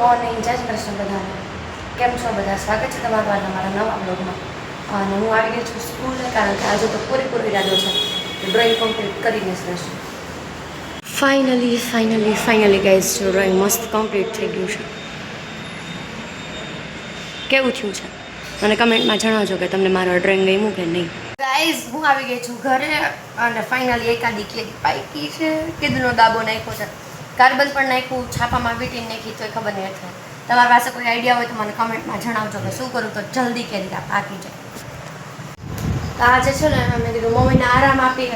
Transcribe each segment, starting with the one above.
Morning, જય શ્રી કૃષ્ણ બધાને. કેમ છો બધા? સ્વાગત છે તમારું આજના મારા નવા બ્લોગમાં. અને હું આવી ગઈ છું સ્કૂલે, કારણ કે આજે તો પૂરેપૂરો ઈરાદો છે ડ્રોઈંગ કમ્પ્લીટ કરીને જ રહેશું. ફાઇનલી ગાઈઝ, ડ્રોઈંગ મસ્ત કમ્પ્લીટ થઈ ગયું છે. કેવું થયું છે મને કમેન્ટમાં જણાવજો કે તમને મારો ડ્રોઈંગ ગમ્યું કે નહીં. ગાઈઝ, હું આવી ગઈ છું ઘરે અને ફાઇનલી એકાદી કેરી પાકી છે. કીધનો દાબો નાખ્યો છે, કાર્બન પણ નાખ્યું, છાપામાં વીટીને નાખી, તો ખબર નહીં થાય. તમારી પાસે કોઈ આઈડિયા હોય તો મને કમેન્ટમાં જણાવજો કે શું કરું તો જલ્દી કેરી પાકી જાય. આજે છે ને મેં કીધું મમ્મીને આરામ આપી,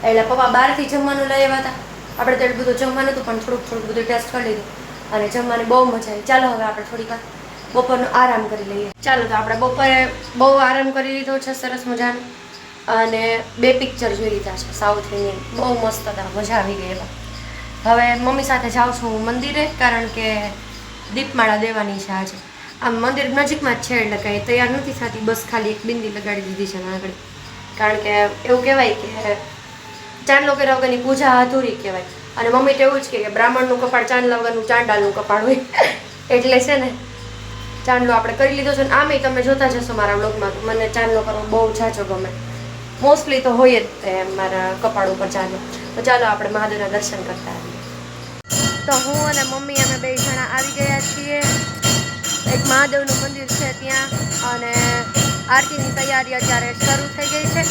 એટલે પપ્પા બહારથી જમવાનું લઈ આવ્યા હતા. આપણે તો એટલું બધું જમવાનું હતું પણ થોડુંક બધું ટેસ્ટ કરી લીધું અને જમવાની બહુ મજા આવી. ચાલો હવે આપણે થોડીક વાર બપોરનો આરામ કરી લઈએ. ચાલો, તો આપણે બપોરે બહુ આરામ કરી લીધો છે સરસ મજાનો, અને 2 પિક્ચર જોઈ લીધા છે સાઉથ ઇન્ડિયન, બહુ મસ્ત હતા, મજા આવી ગઈ એમાં. હવે મમ્મી સાથે જાઉં છું હું મંદિરે, કારણ કે દીપમાળા દેવાની છે આજે. આમ મંદિર નજીકમાં જ છે એટલે કંઈ તૈયાર નથી થતી, બસ ખાલી એક બિંદી લગાડી દીધી છે આગળ. કારણ કે એવું કહેવાય કે ચાંદલો કર્યા વગરની પૂજા અધૂરી કહેવાય. અને મમ્મી તો એવું જ કે બ્રાહ્મણનું કપાળ ચાંદલા વગરનું ચાંડાલનું કપાળ હોય. એટલે છે ને ચાંદલો આપણે કરી લીધો છે. ને આમેય તમે જોતા જશો મારા બ્લોગમાં, મને ચાંદલો કરવો બહુ ઝાઝો ગમે. મોસ્ટલી તો હોય જ તે મારા કપાળ ઉપર ચાંદલો. તો ચાલો આપણે મહાદેવના દર્શન કરતા આવીએ. તો હું અને મમ્મી અમે 2 જણા આવી ગયા છીએ. એક મહાદેવનું મંદિર છે ત્યાં, અને આરતીની તૈયારી અત્યારે શરૂ થઈ ગઈ છે.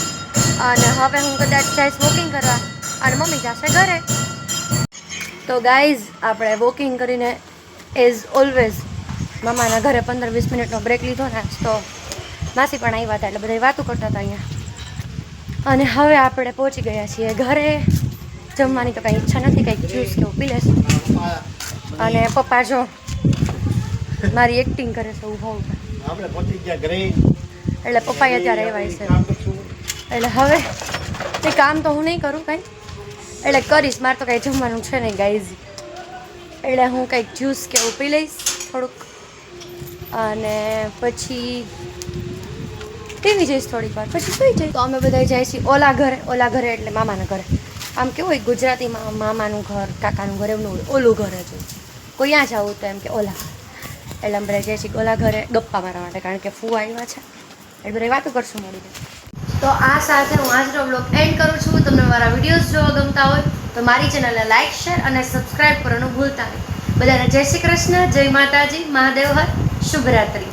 અને હવે હું કદાચ જઈશ વોકિંગ કરવા અને મમ્મી જશે ઘરે. તો ગાઈઝ, આપણે વોકિંગ કરીને એઝ ઓલવેઝ મામાના ઘરે 15-20 મિનિટનો બ્રેક લીધો ને, તો માસી પણ આવ્યા હતા એટલે બધા વાતો કરતા હતા અહીંયા. અને હવે આપણે પહોંચી ગયા છીએ ઘરે. જમવાની તો કંઈ ઈચ્છા નથી, કંઈક જ્યુસ કેવું પી લેશું. અને પપ્પા જો મારી એક્ટિંગ કરે છે ઊભા એટલે પપ્પાએ અત્યારે આવ્યા છે. એટલે હવે એ કામ તો હું નહીં કરું કાંઈ, એટલે કરીશ, મારે તો કાંઈ જમવાનું છે નહીં ગાઈઝ. એટલે હું કંઈક જ્યુસ કેવું પી લઈશ થોડુંક, અને પછી ટીવી જઈશ થોડીક વાર, પછી સુઈ જઈશ. તો અમે બધા જઈએ છીએ ઓલા ઘરે એટલે મામાના ઘરે. આમ કેવું હોય ગુજરાતીમાં મામાનું ઘર, કાકાનું ઘર એવું હોય, ઓલું ઘર જ હોય. કોઈ ત્યાં જવું તો એમ કે ઓલા ઘર. એટલે અમે બધા જઈએ છીએ ઓલા ઘરે ગપ્પા મારવા માટે, કારણ કે ફૂવા આવ્યા છે એટલે બધા વાતો કરશું મળી. તો આ સાથે હું આજનો બ્લોગ એન્ડ કરું છું. તમને મારા વિડીયોઝ જોવા ગમતા હોય તો મારી ચેનલને લાઇક, શેર અને સબસ્ક્રાઈબ કરવાનું ભૂલતા નહીં. બધાને જય શ્રી કૃષ્ણ, જય માતાજી, મહાદેવ હર, શુભરાત્રી.